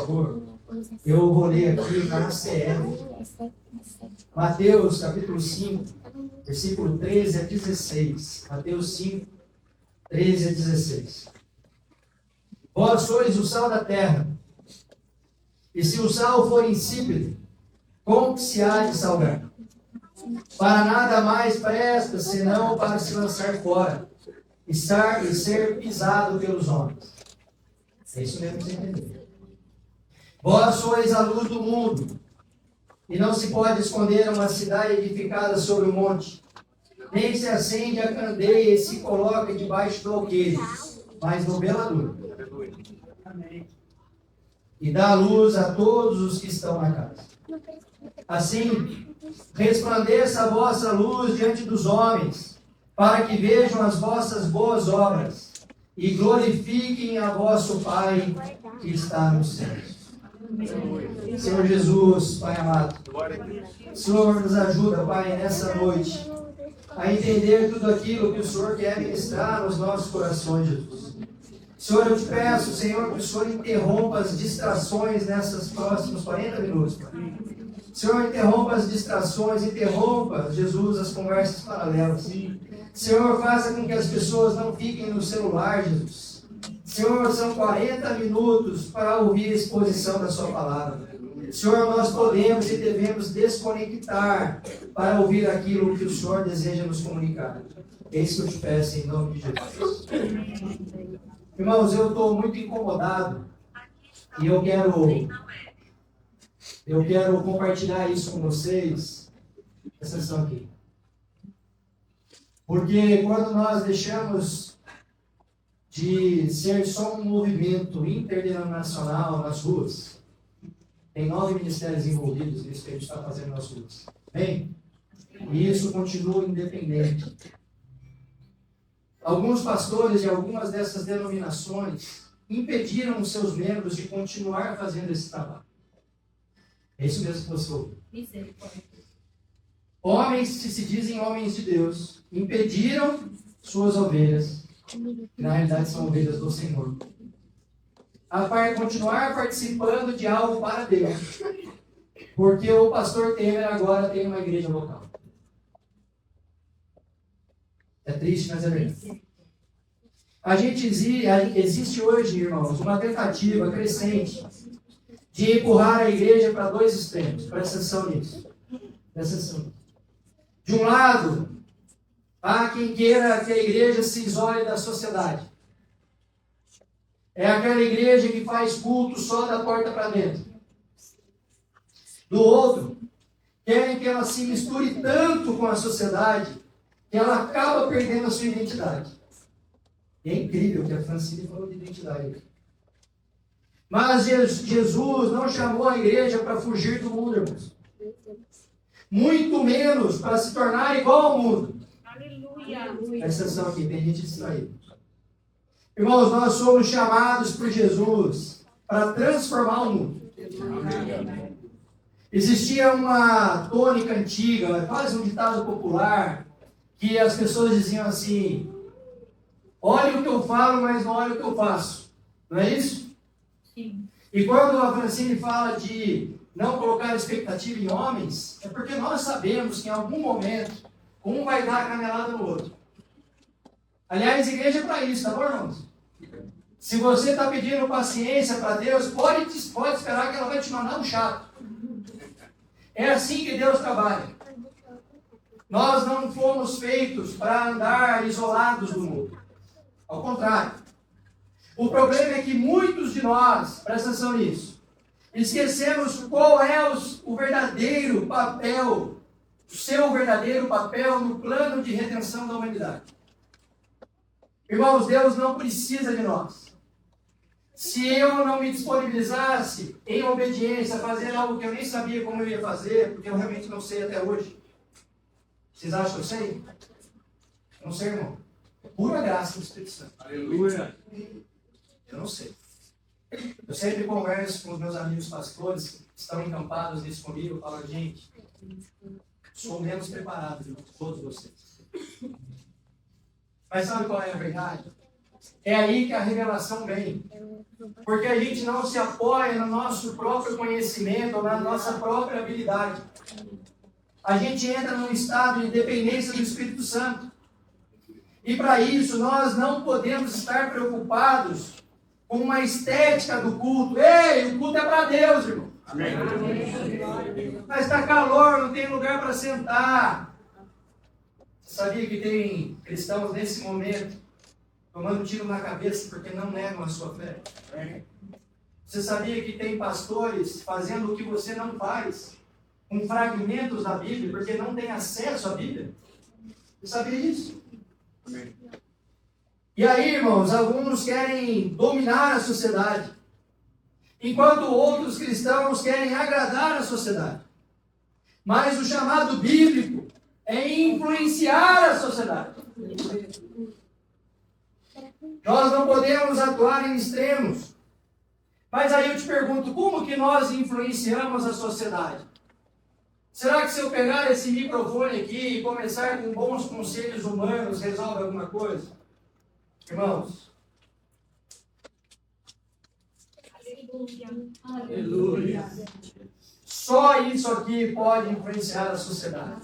favor. Eu vou ler aqui na CR. Mateus, capítulo 5, versículo 13 a 16. Mateus 5, 13 a 16. Vós sois o sal da terra. E se o sal for insípido, como que se há de salgar? Para nada mais presta, senão para se lançar fora e ser pisado pelos homens. É isso mesmo que você entendeu. Vós sois a luz do mundo, e não se pode esconder uma cidade edificada sobre o monte, nem se acende a candeia e se coloca debaixo do alqueire, mas no velador. E dá luz a todos os que estão na casa. Assim, resplandeça a vossa luz diante dos homens, para que vejam as vossas boas obras e glorifiquem a vosso Pai que está nos céus. Senhor Jesus, Pai amado, Senhor, nos ajuda, Pai, nessa noite, a entender tudo aquilo que o Senhor quer ministrar nos nossos corações, Jesus. Senhor, eu te peço, Senhor, que o Senhor interrompa as distrações nesses próximos 40 minutos, Pai. Senhor, interrompa as distrações, interrompa, Jesus, as conversas paralelas. Senhor, faça com que as pessoas não fiquem no celular, Jesus. Senhor, são 40 minutos para ouvir a exposição da sua palavra. Senhor, nós podemos e devemos desconectar para ouvir aquilo que o Senhor deseja nos comunicar. É isso que eu te peço em nome de Jesus. Irmãos, eu estou muito incomodado e eu quero compartilhar isso com vocês, essa sessão aqui. Porque quando nós deixamos de ser só um movimento interdenominacional nas ruas, tem 9 ministérios envolvidos nisso que a gente está fazendo nas ruas. Bem, e isso continua independente. Alguns pastores de algumas dessas denominações impediram os seus membros de continuar fazendo esse trabalho. É isso mesmo que você ouviu. Homens que se dizem homens de Deus impediram suas ovelhas, que na realidade são ovelhas do Senhor, a continuar participando de algo para Deus, porque o pastor Temer agora tem uma igreja local. É triste, mas é verdade. Existe hoje, irmãos, uma tentativa crescente de empurrar a igreja para 2 extremos. Presta atenção nisso. Presta atenção. De um lado, há quem queira que a igreja se isole da sociedade. É aquela igreja que faz culto só da porta para dentro. Do outro, querem que ela se misture tanto com a sociedade que ela acaba perdendo a sua identidade. E é incrível que a Francine falou de identidade aqui. Mas Jesus não chamou a igreja para fugir do mundo, irmãos. Muito menos para se tornar igual ao mundo. Aleluia. Presta atenção aqui, tem gente distraída. Irmãos, nós somos chamados por Jesus para transformar o mundo. Amém. Existia uma tônica antiga, quase um ditado popular, que as pessoas diziam assim: olhe o que eu falo, mas não olhe o que eu faço. Não é isso? Sim. E quando a Francine fala de não colocar expectativa em homens, é porque nós sabemos que em algum momento um vai dar a canelada no outro. Aliás, a igreja é para isso, tá bom, irmãos? Se você está pedindo paciência para Deus, pode esperar que ela vai te mandar um chato. É assim que Deus trabalha. Nós não fomos feitos para andar isolados do mundo. Ao contrário. O problema é que muitos de nós, presta atenção nisso, esquecemos qual é o verdadeiro papel, o seu verdadeiro papel no plano de redenção da humanidade. Irmãos, Deus não precisa de nós. Se eu não me disponibilizasse em obediência a fazer algo que eu nem sabia como eu ia fazer, porque eu realmente não sei até hoje. Vocês acham que eu sei? Eu não sei, irmão. É pura graça do Espírito Santo. Aleluia. Eu não sei. Eu sempre converso com os meus amigos pastores que estão encampados nisso comigo. Eu falo, gente, sou menos preparado de todos vocês. Mas sabe qual é a verdade? É aí que a revelação vem. Porque a gente não se apoia no nosso próprio conhecimento, ou na nossa própria habilidade. A gente entra num estado de dependência do Espírito Santo. E para isso, nós não podemos estar preocupados com uma estética do culto. Ei, o culto é para Deus, irmão. Amém. Mas está calor, não tem lugar para sentar. Você sabia que tem cristãos nesse momento tomando tiro na cabeça porque não negam a sua fé? Você sabia que tem pastores fazendo o que você não faz, com fragmentos da Bíblia, porque não tem acesso à Bíblia? Você sabia disso? Amém. E aí, irmãos, alguns querem dominar a sociedade, enquanto outros cristãos querem agradar a sociedade. Mas o chamado bíblico é influenciar a sociedade. Nós não podemos atuar em extremos. Mas aí eu te pergunto, como que nós influenciamos a sociedade? Será que se eu pegar esse microfone aqui e começar com bons conselhos humanos, resolve alguma coisa? Irmãos, Aleluia. só isso aqui pode influenciar a sociedade.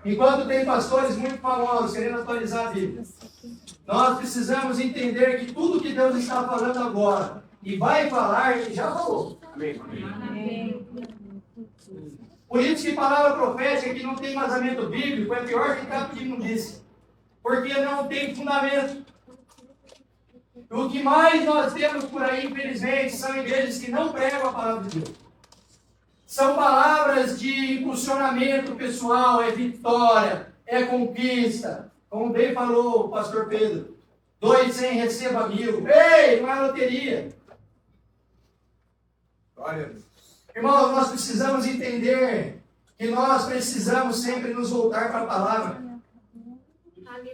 Enquanto tem pastores muito famosos querendo atualizar a Bíblia, nós precisamos entender que tudo que Deus está falando agora e vai falar, Ele já falou. Amém. Por isso que palavra profética que não tem embasamento bíblico é pior que capo de imundícia. Porque não tem fundamento. O que mais nós temos por aí, infelizmente, são igrejas que não pregam a palavra de Deus. São palavras de impulsionamento pessoal, é vitória, é conquista. Como bem falou o pastor Pedro, 2 sem receba 1000. Ei, não é loteria. Glória. Irmãos, nós precisamos entender que nós precisamos sempre nos voltar para a palavra.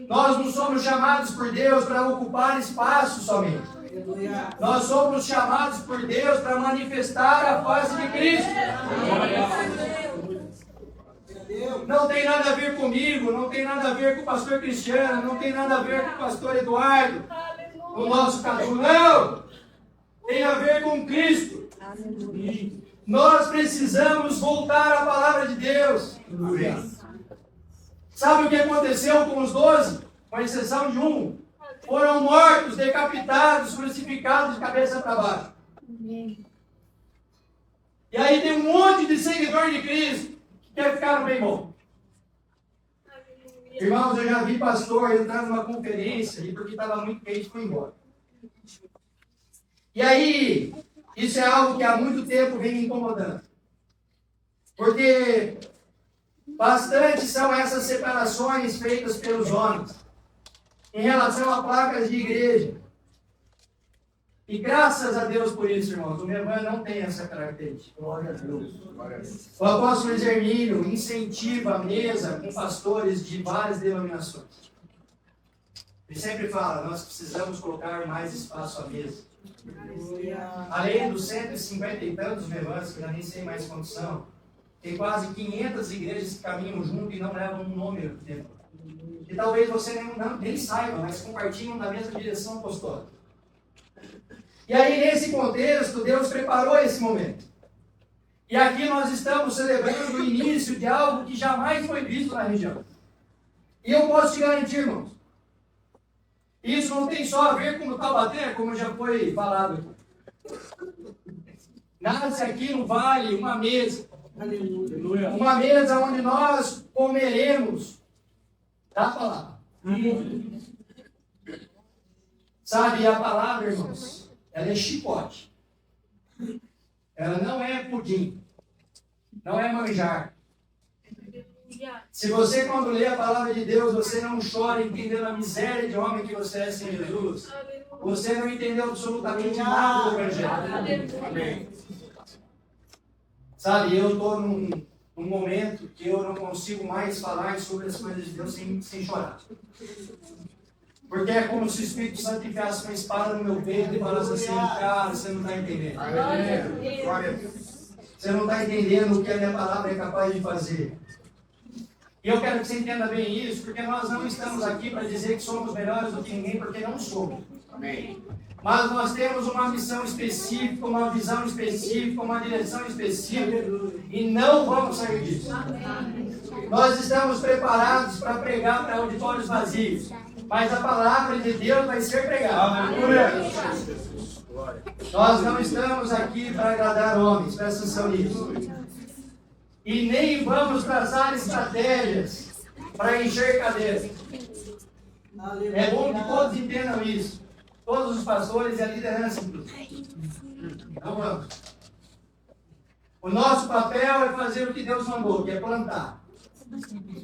Nós não somos chamados por Deus para ocupar espaço somente. Nós somos chamados por Deus para manifestar a face de Cristo. Não tem nada a ver comigo, não tem nada a ver com o pastor Cristiano, não tem nada a ver com o pastor Eduardo, o nosso caso, não! Tem a ver com Cristo. Nós precisamos voltar à palavra de Deus. Sabe o que aconteceu com os 12? Com exceção de um. Foram mortos, decapitados, crucificados de cabeça para baixo. E aí tem um monte de seguidor de Cristo que quer ficar no bem bom. Irmãos, eu já vi pastor entrar numa conferência e porque estava muito quente foi embora. E aí, isso é algo que há muito tempo vem me incomodando. Porque bastante são essas separações feitas pelos homens em relação a placas de igreja. E graças a Deus por isso, irmãos. O meu irmão não tem essa característica. Glória a Deus. O apóstolo Hermínio incentiva a mesa com pastores de várias denominações. Ele sempre fala, nós precisamos colocar mais espaço à mesa. Além dos 150 e tantos rebanhos, que eu nem sei mais quantos são, tem quase 500 igrejas que caminham junto e não levam um número de tempo. E talvez você nem saiba, mas compartilham da mesma direção apostólica. E aí, nesse contexto, Deus preparou esse momento. E aqui nós estamos celebrando o início de algo que jamais foi visto na região. E eu posso te garantir, irmãos, isso não tem só a ver com o Taubaté, como já foi falado aqui. Nasce aqui no vale uma mesa. Aleluia. Uma mesa onde nós comeremos da palavra. Sabe, a palavra, irmãos, ela é chicote. Ela não é pudim. Não é manjar. Se você, quando lê a palavra de Deus, você não chora entendendo a miséria de homem que você é sem Jesus, você não entendeu absolutamente nada do Evangelho. Amém. Sabe, eu estou num momento que eu não consigo mais falar sobre as coisas de Deus sem chorar. Porque é como se o Espírito Santo enfiasse uma espada no meu peito e falasse assim, cara, você não está entendendo. Você não está entendendo o que a minha palavra é capaz de fazer. E eu quero que você entenda bem isso, porque nós não estamos aqui para dizer que somos melhores do que ninguém, porque não somos. Amém. Mas nós temos uma missão específica, uma visão específica, uma direção específica, e não vamos sair disso. Nós estamos preparados para pregar para auditórios vazios, mas a palavra de Deus vai ser pregada. Nós não estamos aqui para agradar homens, presta atenção nisso. E nem vamos traçar estratégias para encher cadeiras. É bom que todos entendam isso. Todos os pastores e a liderança, inclusive. Então vamos. O nosso papel é fazer o que Deus mandou, que é plantar.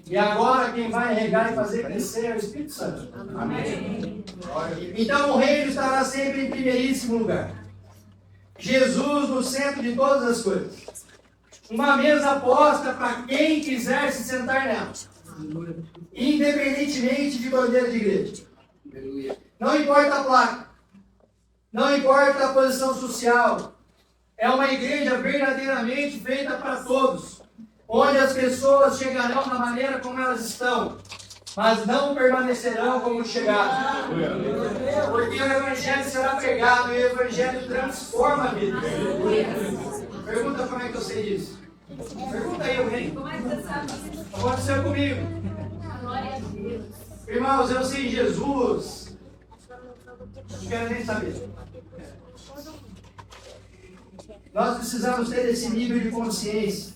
E agora quem vai regar e fazer crescer é o Espírito Santo. Amém. Então o reino estará sempre em primeiríssimo lugar. Jesus no centro de todas as coisas. Uma mesa posta para quem quiser se sentar nela. Independentemente de bandeira de igreja. Não importa a placa. Não importa a posição social. É uma igreja verdadeiramente feita para todos. Onde as pessoas chegarão da maneira como elas estão. Mas não permanecerão como chegaram. Porque o Evangelho será pregado e o Evangelho transforma a vida. Pergunta como é que eu sei disso. Pergunta aí alguém. Aconteceu comigo. Irmãos, eu sei Jesus. Não quero nem saber. Nós precisamos ter esse nível de consciência.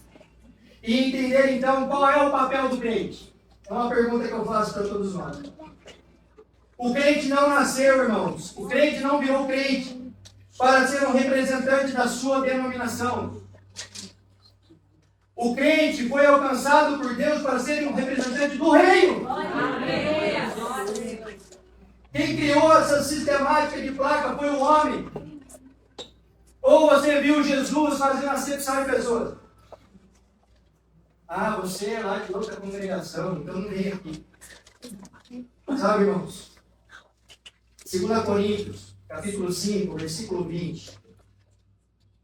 E entender então qual é o papel do crente. É uma pergunta que eu faço para todos nós. O crente não nasceu, irmãos. O crente não virou crente para ser um representante da sua denominação. O crente foi alcançado por Deus para ser um representante do reino. Quem criou essa sistemática de placa foi o homem. Ou você viu Jesus fazendo acepção de pessoas? Ah, você é lá de outra congregação, então não vem aqui. Sabe, irmãos? 2 Coríntios, capítulo 5, versículo 20.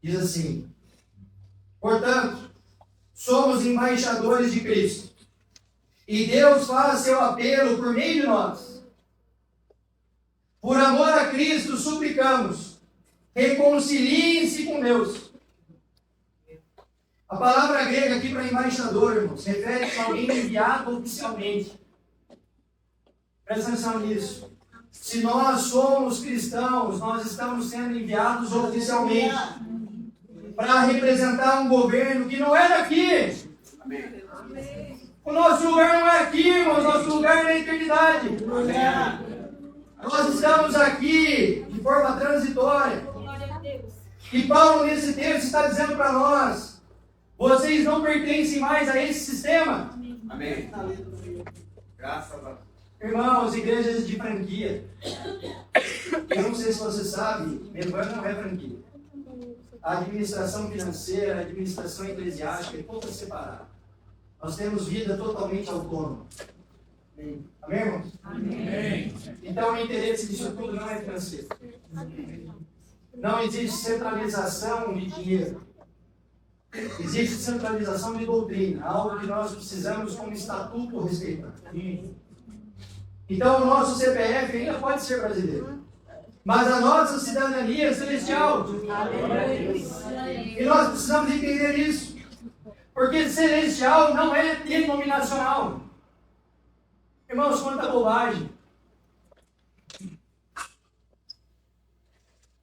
Diz assim: portanto, somos embaixadores de Cristo. E Deus faz seu apelo por meio de nós. Por amor a Cristo, suplicamos, reconciliem-se com Deus. A palavra grega aqui para embaixador, irmãos, refere-se a alguém enviado oficialmente. Presta atenção nisso. Se nós somos cristãos, nós estamos sendo enviados oficialmente para representar um governo que não é daqui. Amém. O nosso lugar não é aqui, irmãos, nosso lugar é na eternidade. Nós estamos aqui de forma transitória. E Paulo, nesse texto, está dizendo para nós: vocês não pertencem mais a esse sistema. Amém. Graças a Deus. Irmãos, igrejas de franquia. Eu não sei se você sabe, Mevan não é franquia. A administração financeira, a administração eclesiástica é toda separada. Nós temos vida totalmente autônoma. Amém, irmãos? Amém. Então o interesse disso tudo não é financeiro. Não existe centralização de dinheiro. Existe centralização de doutrina, algo que nós precisamos como estatuto respeitar. Então o nosso CPF ainda pode ser brasileiro, mas a nossa cidadania é celestial. E nós precisamos entender isso, porque celestial não é denominacional. Irmãos, quanta bobagem.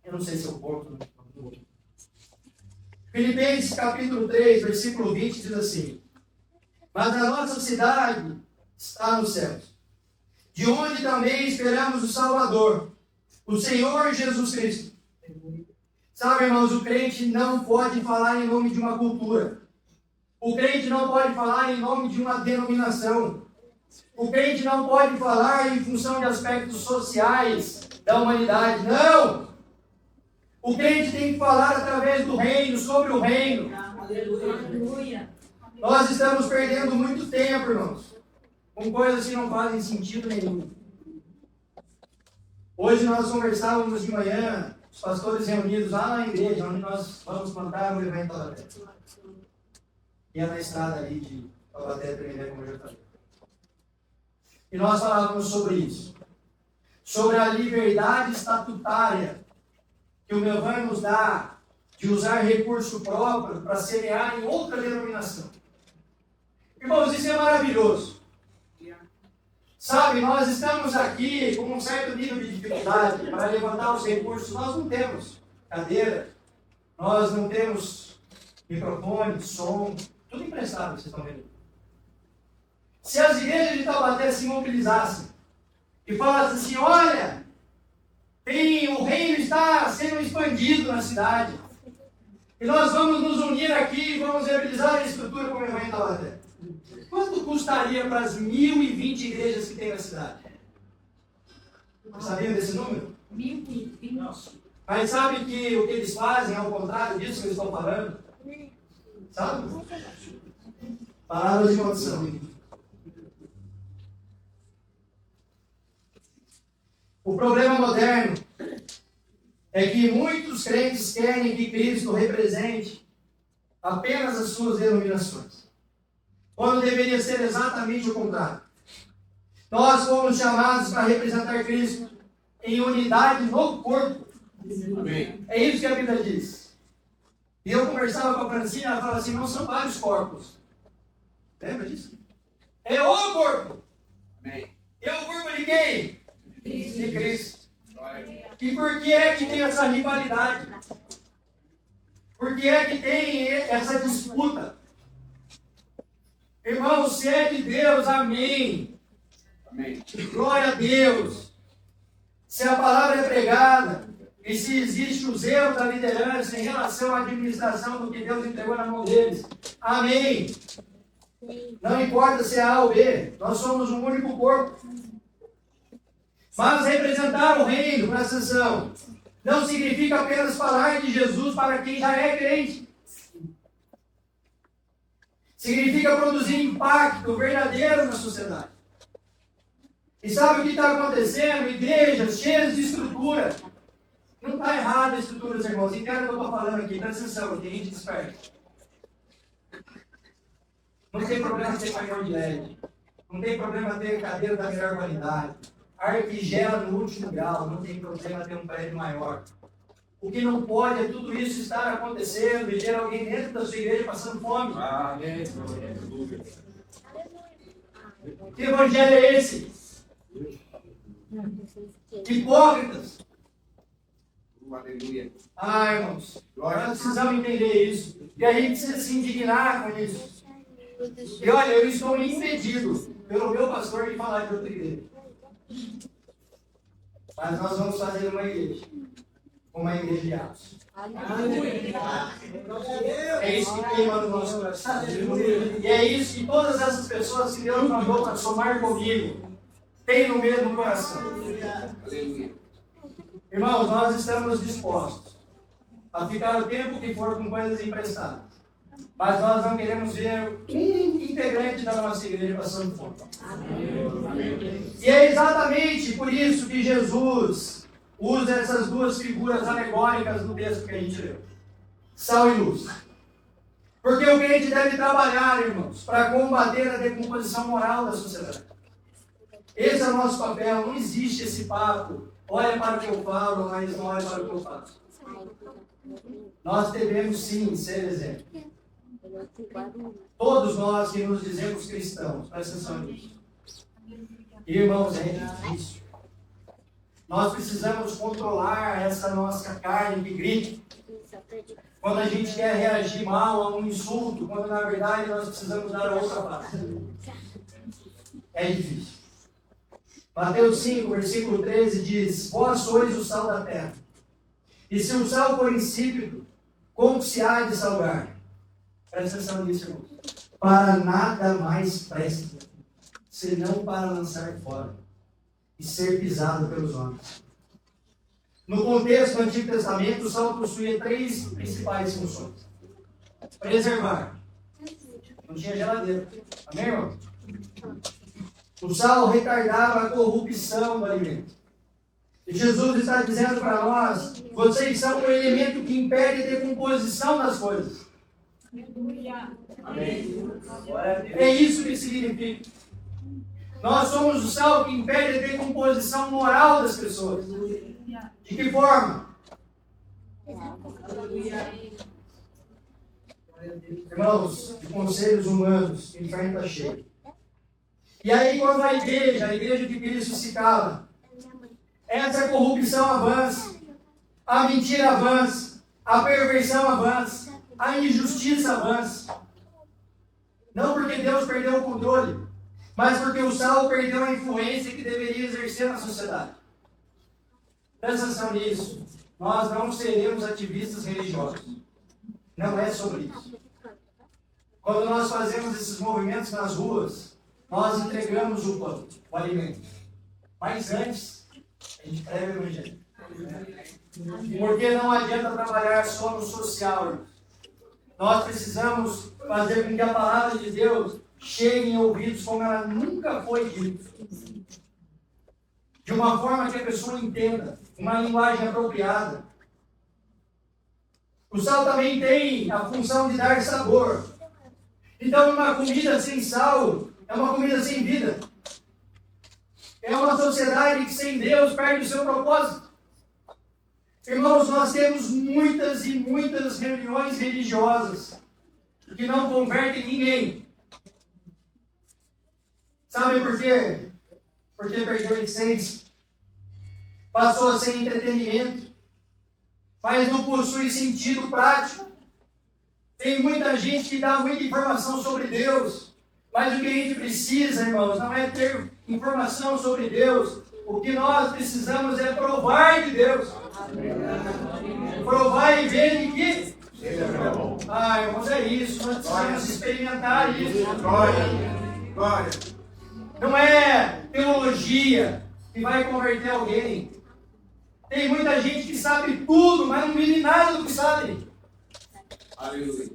Eu não sei se eu corto. Filipenses capítulo 3, versículo 20 diz assim: mas a nossa cidade está nos céus, de onde também esperamos o Salvador, o Senhor Jesus Cristo. Sabe, irmãos, o crente não pode falar em nome de uma cultura. O crente não pode falar em nome de uma denominação. O crente não pode falar em função de aspectos sociais da humanidade. Não! O crente tem que falar através do reino, sobre o reino. Aleluia. Nós estamos perdendo muito tempo, irmãos, com coisas que não fazem sentido nenhum. Hoje nós conversávamos de manhã, os pastores reunidos lá na igreja, onde nós vamos plantar um evento da terra. E é na estrada ali de para bater aprender como eu já falei. E nós falávamos sobre isso. Sobre a liberdade estatutária que o Melvan nos dá de usar recurso próprio para semear em outra denominação. Irmãos, isso é maravilhoso. Sabe, nós estamos aqui com um certo nível de dificuldade para levantar os recursos. Nós não temos cadeira, nós não temos microfone, som, tudo emprestado, vocês estão vendo. Se as igrejas de Taubaté se mobilizassem e falassem assim, olha, o reino está sendo expandido na cidade, e nós vamos nos unir aqui e vamos viabilizar a estrutura como o reino de Taubaté. Quanto custaria para as 1.020 igrejas que tem na cidade? Sabiam desse número? 1.020. Mas sabe que o que eles fazem é ao contrário disso que eles estão falando? Sabe? Palavra de maldição. O problema moderno é que muitos crentes querem que Cristo represente apenas as suas denominações, quando deveria ser exatamente o contrário. Nós fomos chamados para representar Cristo em unidade no corpo. Amém. É isso que a Bíblia diz. E eu conversava com a Francina, ela falava assim, não são vários corpos. Lembra disso? É o corpo. Amém. É o corpo de quem? De Cristo. Glória. E por que é que tem essa rivalidade? Por que é que tem essa disputa? Irmão, se é de Deus, amém. Amém. Glória a Deus. Se a palavra é pregada, e se existe o zelo da liderança em relação à administração do que Deus entregou na mão deles, amém. Não importa se é A ou B, nós somos um único corpo. Mas representar o reino, presta atenção, não significa apenas falar de Jesus para quem já é crente. Significa produzir impacto verdadeiro na sociedade. E sabe o que está acontecendo? Igrejas cheias de estrutura. Não está errado a estrutura, meus irmãos. Entenda o que eu estou falando aqui. Presta atenção, tem gente desperta. Não tem problema ter painel de LED. Não tem problema ter cadeira da melhor qualidade. Ar que gela no último grau. Não tem problema ter um prédio maior. O que não pode é tudo isso estar acontecendo e ter alguém dentro da sua igreja passando fome. Amém. Que evangelho é esse? Hipócritas. Aleluia. Ah, irmãos, nós precisamos entender isso. E a gente precisa se indignar com isso. E olha, eu estou impedido pelo meu pastor de falar de outra igreja. Mas nós vamos fazer uma igreja. Uma igreja de Atos. É isso que queima no nosso coração. E é isso que todas essas pessoas que Deus mandou para somar comigo têm no mesmo coração. Aleluia. Irmãos, nós estamos dispostos a ficar o tempo que for com coisas emprestadas. Mas nós não queremos ver um integrante da nossa igreja passando fome. E é exatamente por isso que Jesus usa essas duas figuras alegóricas no texto que a gente leu. Sal e luz. Porque o crente deve trabalhar, irmãos, para combater a decomposição moral da sociedade. Esse é o nosso papel. Não existe esse papo. Olha para o que eu falo, mas não olha para o que eu faço. Nós devemos sim ser exemplo. Todos nós que nos dizemos cristãos, presta atenção nisso. Irmãos, é difícil. Nós precisamos controlar essa nossa carne que grita. Quando a gente quer reagir mal a um insulto, quando na verdade nós precisamos dar a outra face. É difícil. Mateus 5, versículo 13 diz: vós sois o sal da terra. E se o sal for insípido, como se há de salgar? Presta atenção nisso, irmão. Para nada mais presta, senão para lançar fora e ser pisado pelos homens. No contexto do Antigo Testamento, o sal possuía três principais funções: preservar. Não tinha geladeira. Amém, irmão? O sal retardava a corrupção do alimento. E Jesus está dizendo para nós: vocês são o elemento que impede a decomposição das coisas. Amém. É isso que significa. Nós somos o sal que impede a decomposição moral das pessoas. De que forma? Irmãos, de conselhos humanos, o inferno está cheio. E aí, quando a igreja de Cristo se cala, essa corrupção avança, a mentira avança, a perversão avança, a injustiça avança. Não porque Deus perdeu o controle, mas porque o sal perdeu a influência que deveria exercer na sociedade. Presta atenção nisso. Nós não seremos ativistas religiosos. Não é sobre isso. Quando nós fazemos esses movimentos nas ruas, nós entregamos o pão, o alimento. Mas antes, a gente prega o evangelho. Porque não adianta trabalhar só no social, irmãos. Nós precisamos fazer com que a palavra de Deus chegue em ouvidos como ela nunca foi dita. De uma forma que a pessoa entenda, uma linguagem apropriada. O sal também tem a função de dar sabor. Então, uma comida sem sal é uma comida sem vida. É uma sociedade que sem Deus perde o seu propósito. Irmãos, nós temos muitas e muitas reuniões religiosas que não convertem ninguém. Sabe por quê? Porque perdeu a essência. Passou a ser entretenimento. Mas não possui sentido prático. Tem muita gente que dá muita informação sobre Deus. Mas o que a gente precisa, irmãos, não é ter informação sobre Deus. O que nós precisamos é provar de Deus. Provar e ver de que? Irmãos, é isso. Nós precisamos experimentar isso. Glória. Não é teologia que vai converter alguém. Tem muita gente que sabe tudo, mas não vive nada do que sabe. Aleluia.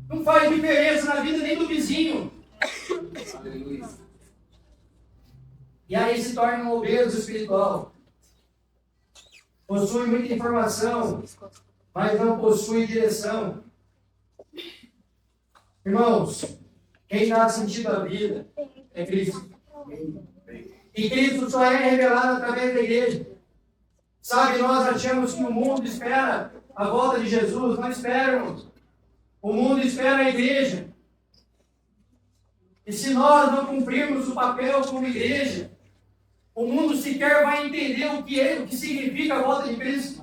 Não faz diferença na vida nem do vizinho. Aleluia. E aí se torna um obeso espiritual. Possui muita informação, mas não possui direção. Irmãos, quem dá sentido à vida é Cristo. E Cristo só é revelado através da igreja. Sabe, nós achamos que o mundo espera a volta de Jesus. Não espera, irmãos. O mundo espera a igreja. E se nós não cumprirmos o papel como igreja, o mundo sequer vai entender o que significa a volta de Cristo.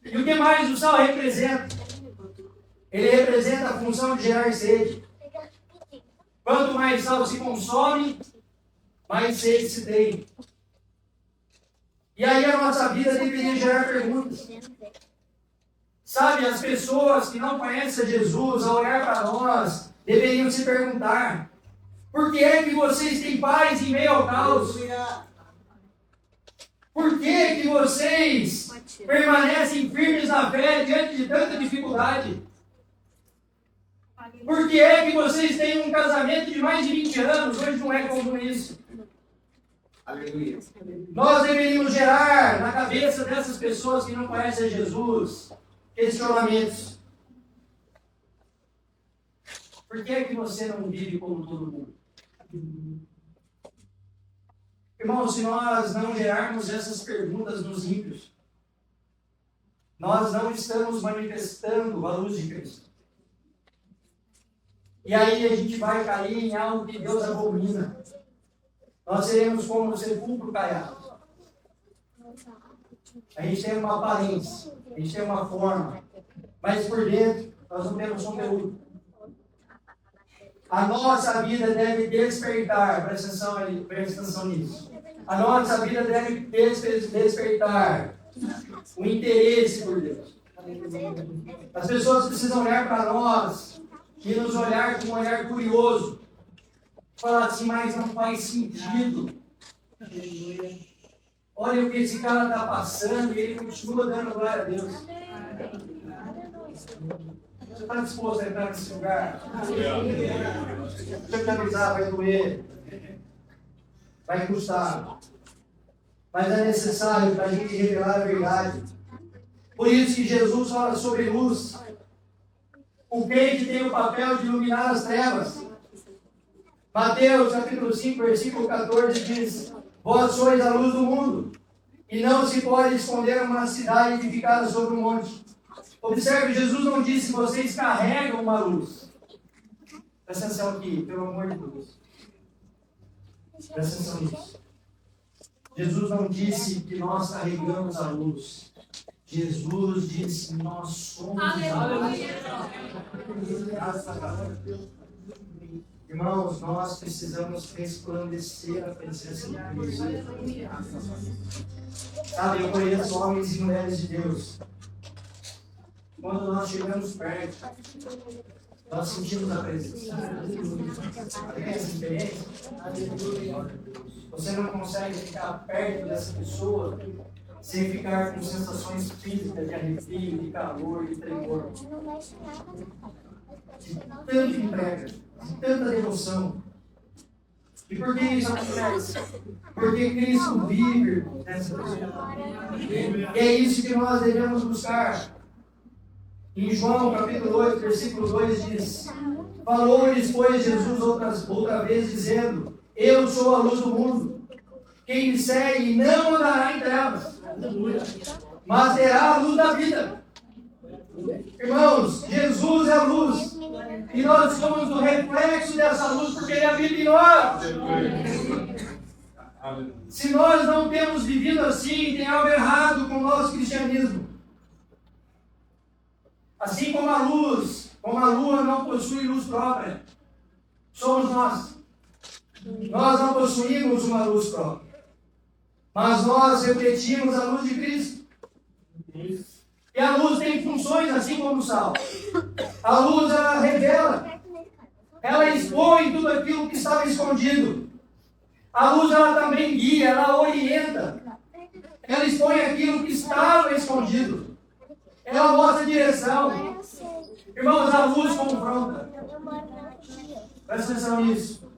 E o que mais o sal representa? Ele representa a função de gerar sede. Quanto mais sal se consome, mais sede se tem. E aí a nossa vida deveria gerar perguntas. Sabe, as pessoas que não conhecem Jesus, ao olhar para nós, deveriam se perguntar: por que é que vocês têm paz em meio ao caos? Por que que vocês permanecem firmes na fé diante de tanta dificuldade? Por que é que vocês têm um casamento de mais de 20 anos? Hoje não é comum isso. Aleluia. Nós deveríamos gerar na cabeça dessas pessoas que não conhecem Jesus questionamentos. Por que é que você não vive como todo mundo? Irmãos, se nós não gerarmos essas perguntas nos ímpios, nós não estamos manifestando a luz de Cristo. E aí a gente vai cair em algo que Deus abomina. Nós seremos como o sepulcro caiado. A gente tem uma aparência, a gente tem uma forma, mas por dentro nós não temos conteúdo. A nossa vida deve despertar, presta atenção nisso. A nossa vida deve despertar o interesse por Deus. As pessoas precisam olhar para nós e nos olhar com um olhar curioso. Falar assim, mas não faz sentido. Olha o que esse cara está passando e ele continua dando glória a Deus. Você está disposto a entrar nesse lugar? Deixa eu te avisar, vai doer. Vai custar. Mas é necessário para a gente revelar a verdade. Por isso que Jesus fala sobre luz. O crente tem o papel de iluminar as trevas. Mateus capítulo 5, versículo 14 diz: vós sois a luz do mundo, e não se pode esconder uma cidade edificada sobre um monte. Observe, Jesus não disse: vocês carregam uma luz. Presta atenção aqui, pelo amor de Deus. Presta atenção nisso. Jesus não disse que nós carregamos a luz. Jesus disse: nós somos a luz. Irmãos, nós precisamos resplandecer a presença de Cristo. Sabe, eu conheço homens e mulheres de Deus. Quando nós chegamos perto, nós sentimos a presença. Tem essa experiência? Você não consegue ficar perto dessa pessoa sem ficar com sensações físicas de arrepio, de calor, de tremor. De tanta entrega, de tanta devoção. E por que isso acontece? Porque Cristo vive nessa pessoa. E é isso que nós devemos buscar. Em João capítulo 8, versículo 2 diz: falou-lhes, pois, Jesus outra vez, dizendo: eu sou a luz do mundo. Quem me segue não andará em trevas, mas terá a luz da vida. Irmãos, Jesus é a luz. E nós somos o reflexo dessa luz, porque Ele habita em nós. Se nós não temos vivido assim, tem algo errado com o nosso cristianismo. Assim como a luz, como a lua não possui luz própria, somos nós. Nós não possuímos uma luz própria, mas nós refletimos a luz de Cristo. E a luz tem funções assim como o sal. A luz, ela revela, ela expõe tudo aquilo que estava escondido. A luz, ela também guia, ela orienta, ela expõe aquilo que estava escondido. Ela mostra a direção. Irmãos, a luz confronta. Presta atenção nisso.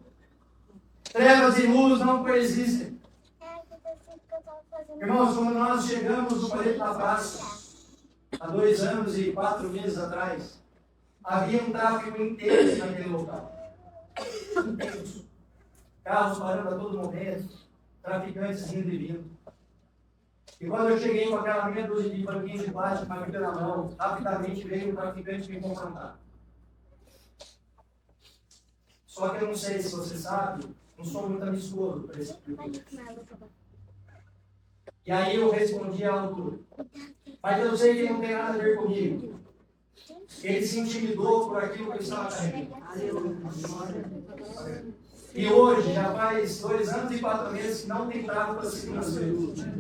Trevas e luz não coexistem. Irmãos, quando nós chegamos no Palito da Praça, há 2 anos e 4 meses atrás, havia um tráfego intenso naquele local. Intenso. Carros parando a todo momento, traficantes indo e vindo. E quando eu cheguei com aquela meia dúzia de banquinhos de plástico, uma Bíblia na mão, rapidamente veio um traficante me confrontar. Só que eu não sei se você sabe, não sou muito amistoso para esse tipo de coisa. E aí eu respondi à altura. Mas eu sei que não tem nada a ver comigo. Ele se intimidou por aquilo que eu estava carregando. E hoje, já faz 2 anos e 4 meses que não tem tráfego para segunda-feira.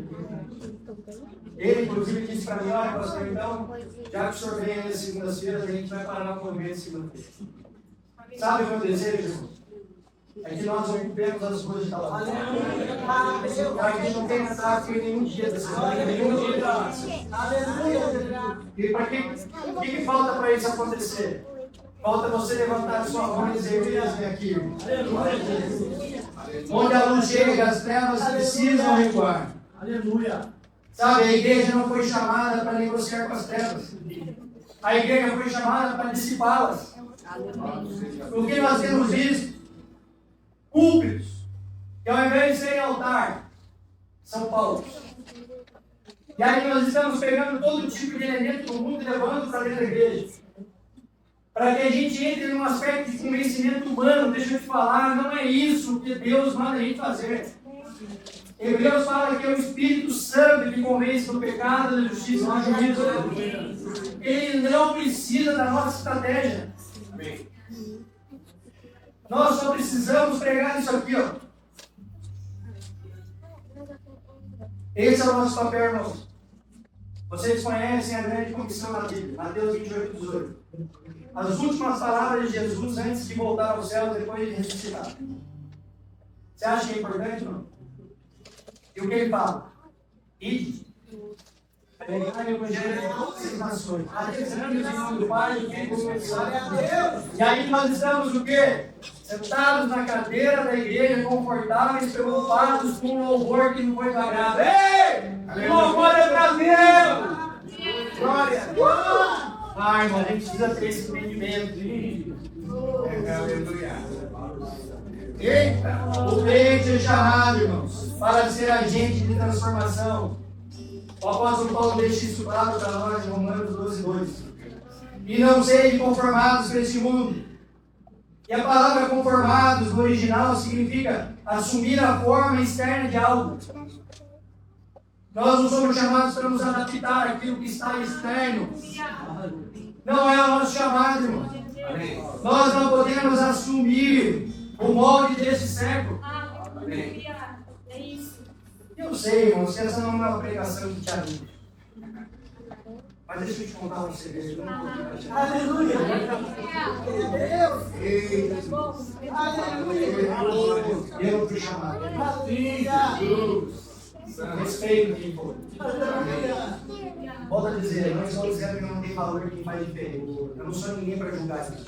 Ele, inclusive, disse para mim: olha, pastor, então, já que o senhor vem aí segundas-feiras, a gente vai parar na convência segunda-feira. Sabe o meu desejo, irmão? É que nós ocupemos as ruas de Talavera. Para que não tenha tráfego em nenhum dia da semana, nenhum dia de tráfego. E para o que falta para isso acontecer? Falta você levantar a sua mão e dizer: vem aqui, irmão. Onde a luz chega, as trevas precisam recuar. Aleluia. Sabe, a igreja não foi chamada para negociar com as trevas. A igreja foi chamada para dissipá-las. O que nós temos visto? Púlpitos, que ao invés de serem altar, são palcos. E aí nós estamos pegando todo tipo de elemento do mundo e levando para dentro da igreja. Para que a gente entre num aspecto de convencimento humano. Deixa eu te falar, não é isso que Deus manda a gente fazer. Hebreus fala que é o Espírito Santo que convence do pecado, da justiça e do juízo. Ele não precisa da nossa estratégia. Nós só precisamos pregar isso aqui, ó. Esse é o nosso papel, irmãos. Vocês conhecem a grande comissão da Bíblia, Mateus 28, 18. As últimas palavras de Jesus antes de voltar ao céu, depois de ressuscitar. Você acha que é importante, não? E o que ele fala? Ide. Pregai o evangelho de todas as nações. Batizando em nome do Pai, do Filho e do Espírito Santo. E aí nós estamos o quê? Sentados na cadeira da igreja, confortáveis, preocupados com um louvor que não foi do agrado. Ei! O louvor é para Deus! Glória! Ah, irmão, a gente precisa ter esse entendimento. Aleluia. Eita! O crente é chamado, irmãos, para ser agente de transformação. O apóstolo Paulo deixa isso claro para nós em Romanos 12:2. E não sejam conformados com este mundo. E a palavra conformados no original significa assumir a forma externa de algo. Nós não somos chamados para nos adaptar àquilo que está externo. Não é o nosso chamado, irmão. Nós não podemos assumir o molde desse século. É isso. Eu sei, irmãos, que essa não é uma pregação que te ajuda. Mas deixa eu te contar um segredo. Aleluia! Eu fui chamado. Respeito quem for. Volto a dizer, não estou dizendo que não tem valor quem faz diferente. Eu não sou ninguém para julgar isso.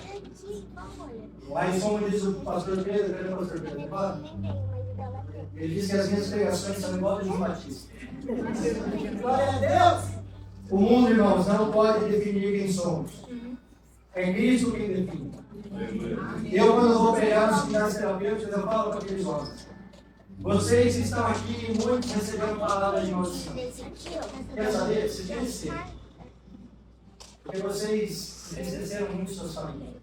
Mas como diz o pastor Pedro, cadê o pastor Pedro? Ele diz que as minhas pregações são igual a de João Batista. Glória a Deus! O mundo, irmãos, não pode definir quem somos. É Cristo quem define. Eu, quando vou pregar nos cuidados terapêuticos, eu falo para aqueles homens. Vocês que estão aqui, muitos receberam palavras de maldição. Quer saber? Vocês têm que ser. Porque vocês esqueceram muito suas famílias.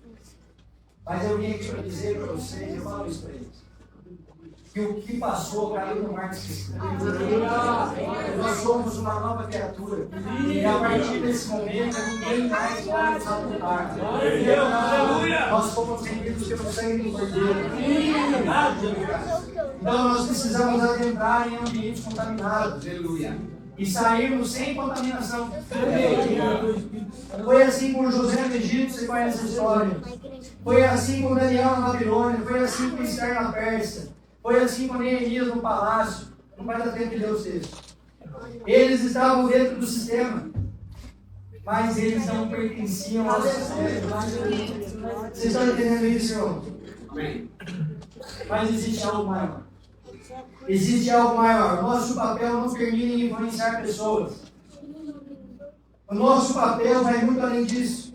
Mas eu vim aqui para dizer para vocês, eu falo isso para eles, que o que passou caiu no mar de esquecimento. Nós somos uma nova criatura. E a partir desse momento, ninguém mais pode nos apontar. Nós fomos rendidos pelo sangue do Cordeiro. Então nós precisamos adentrar em ambientes contaminados. E sairmos sem contaminação. Foi assim com José no Egito, você conhece a história. Foi assim com Daniel na Babilônia. Foi assim com Esther na Pérsia. Foi assim com Neemias no palácio. Não vai dar tempo de ler os textos. Eles estavam dentro do sistema, mas eles não pertenciam ao sistema. Vocês estão entendendo isso, irmão? Mas existe algo maior. Existe algo maior. O nosso papel não termina em influenciar pessoas. O nosso papel vai muito além disso.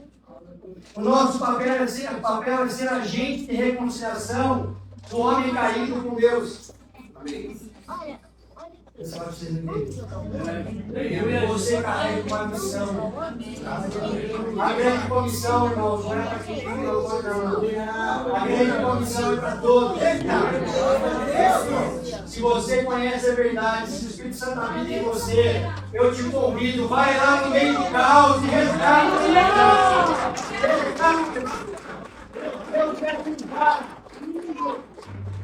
O nosso papel é ser agente de reconciliação do homem caído com Deus. Essa vai vocês entenderem. Você carrega uma missão. A grande comissão, irmãos, não é para quem tem louvor, não. A grande comissão é para todos. Se você conhece a verdade, se o Espírito Santo habita em você, eu te convido, vai lá no meio do caos e resgata. Eu quero ficar.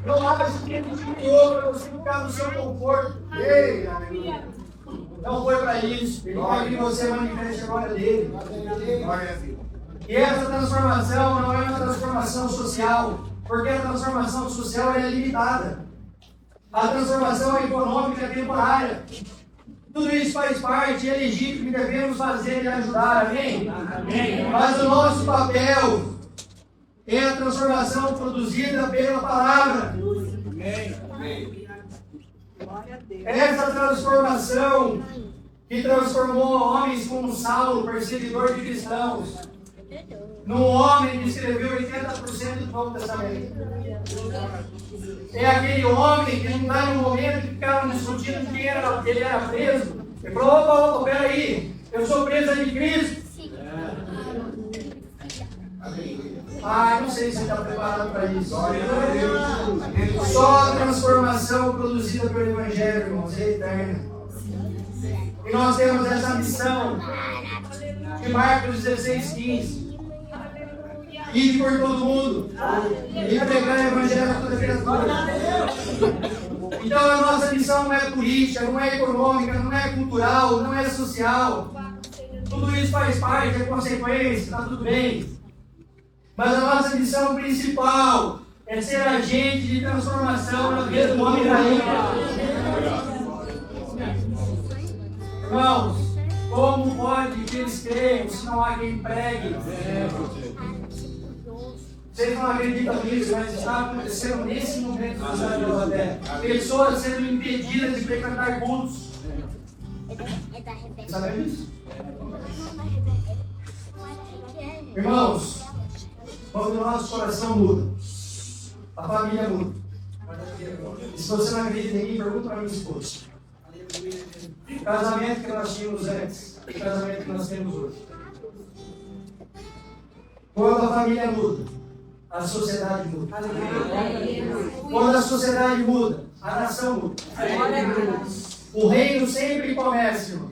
Não acho que ele te criou para você ficar no seu conforto. Ei, não foi para isso. Ele quer que você manifeste a glória dele. E essa transformação não é uma transformação social, porque a transformação social é limitada. A transformação econômica é temporária. Tudo isso faz parte, é legítimo e devemos fazer e ajudar. Amém? Amém. Mas o nosso papel é a transformação produzida pela palavra. Amém. Essa transformação que transformou homens como Saulo, perseguidor de cristãos, num homem que escreveu 80% do Novo Testamento. É aquele homem que não está no momento que ficaram discutindo quem era, ele era preso. Ele falou, opa, peraí, eu sou preso de Cristo. Não sei se você está preparado para isso. Só a transformação produzida pelo Evangelho, irmãos, é eterna. E nós temos essa missão de Marcos 16:15. Ir por todo mundo e pregar o Evangelho a toda criatura. Então a nossa missão não é política, não é econômica, não é cultural, não é social. Tudo isso faz parte, é consequência, está tudo bem. Mas a nossa missão principal é ser agente de transformação na vida do homem caído. Irmãos, como pode que eles creiam se não há quem pregue? Vocês não acreditam nisso, mas está acontecendo nesse momento na cidade da Terra. Pessoas sendo impedidas de frequentar cultos. Sabem disso? Irmãos, quando o nosso coração muda, a família muda. E se você não acredita em mim, pergunta para minha esposa. O casamento que nós tínhamos antes e o casamento que nós temos hoje. Quando a família muda, a sociedade muda. Quando a sociedade muda, a nação muda. O reino sempre começa, irmão.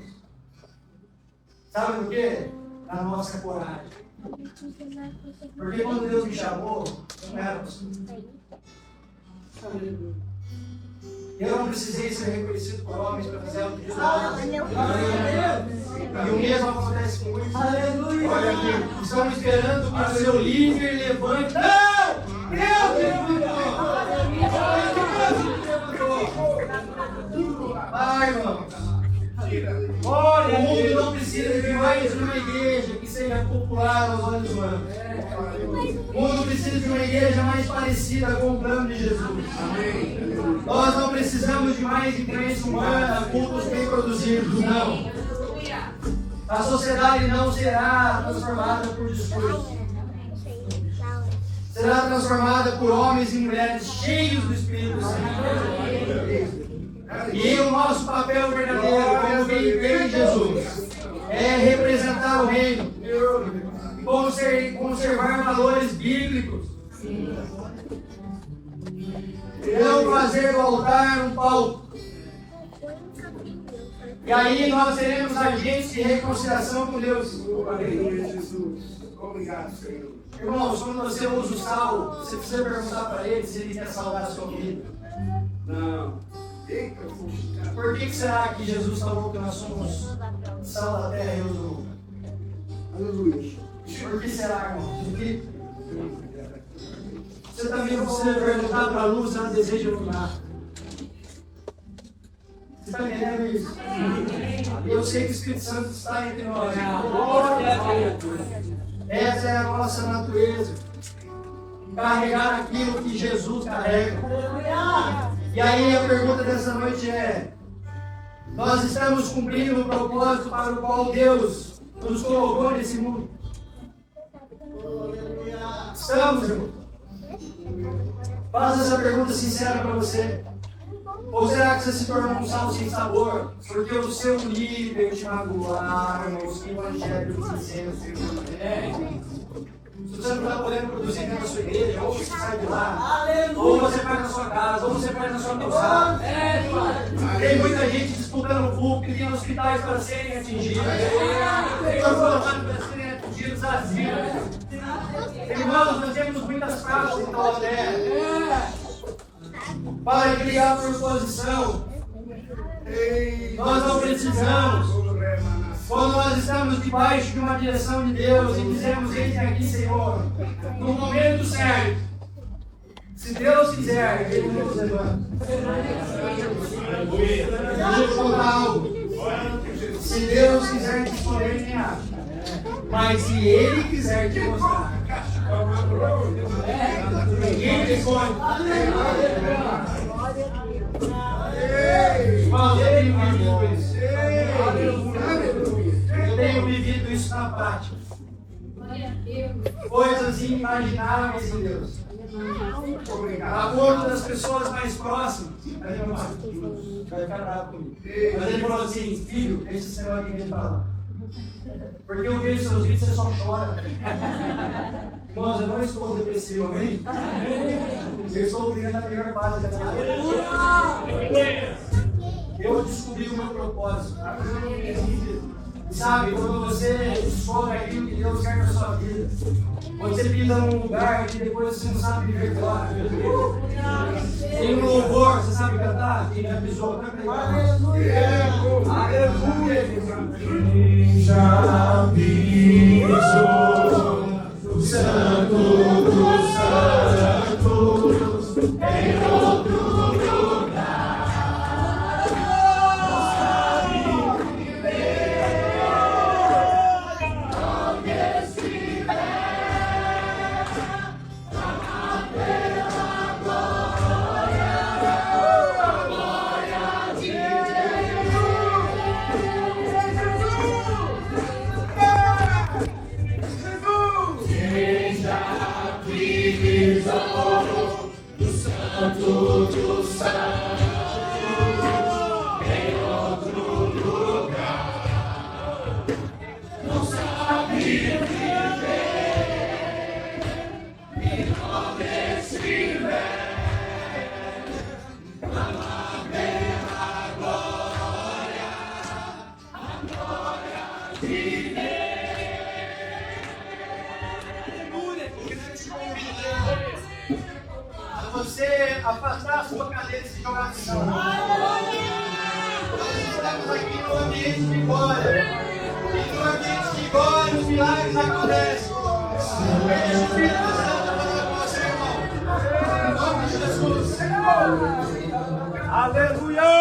Sabe por quê? Na nossa coragem. Porque quando Deus me chamou, não era pastor. Eu não precisei ser reconhecido por homens para fazer algo de Deus. E o mesmo acontece com muitos. Olha aqui, estão esperando que o seu líder levante. Não! Deus levantou! Vai, irmão. Olha, o mundo não precisa de mais uma igreja que seja popular aos olhos humanos. O mundo precisa de uma igreja mais parecida com o plano de Jesus. Nós não precisamos de mais influência humana, cultos bem produzidos, não. A sociedade não será transformada por discursos. Será transformada por homens e mulheres cheios do Espírito Santo. E o nosso papel verdadeiro, como quem crê em Jesus, é representar o reino e conservar valores bíblicos. Não fazer do altar um palco. E aí nós teremos agentes de reconciliação com Deus. Obrigado, Senhor. Irmãos, quando você usa o sal, você precisa perguntar para ele se ele quer salgar a sua vida. Não. Por que será que Jesus falou que nós somos sal da terra e luz do mundo? Aleluia. Por que será, irmão? Porque você também precisa perguntar para a luz se ela deseja iluminar. Você está entendendo isso? E eu sei que o Espírito Santo está entre nós. Essa é a nossa natureza. Carregar aquilo que Jesus carrega. E aí a pergunta dessa noite é: nós estamos cumprindo o propósito para o qual Deus nos colocou nesse mundo? Estamos, irmão? Faça essa pergunta sincera para você. Ou será que você se tornou um sal sem sabor? Porque o seu líder te magoaram, irmãos, que evangelho incenso. Se você não está podendo produzir dentro da sua igreja, ou você sai de lá, ou você faz na sua casa, ou você faz na sua calçada. Tem muita gente disputando o público, tem hospitais para serem atingidos, tem orfanatos para serem atingidos, asilos. Irmãos, nós temos muitas causas em Taubaté. Para criar por posição. Nós não precisamos. Quando nós estamos debaixo de uma direção de Deus e dizemos: eis aqui, Senhor, no momento certo, se Deus quiser, Ele nos levanta. Deixa eu contar algo. Se Deus quiser te escolher, nem acha. Mas se Ele quiser te mostrar, ninguém te escolhe. Irmãos, eu tenho vivido isso. Eu tenho vivido isso na prática. Coisas inimagináveis em Deus. Acordo das pessoas mais próximas. Vai ficar bravo comigo. Mas ele falou assim: filho, deixa esse negócio de igreja pra lá. Porque eu vejo seus vídeos e você só chora. Irmãos, eu não estou depressivo, amém? Eu estou vivendo a melhor fase da minha vida. Eu descobri o meu propósito. Sabe, quando você descobre aquilo que Deus quer na sua vida, você pisa num lugar que depois você não sabe viver fora. Tem um louvor, você sabe cantar? Quem já pisou, canta aí. Aleluia! Já pisou o Santo dos Santos em outro lugar. Você afastar a sua cadeira e se jogar no chão. Nós estamos aqui no ambiente de glória. E no ambiente de glória os milagres acontecem. Deixa o Espírito Santo falar com você, irmão. Em nome de Jesus. Aleluia!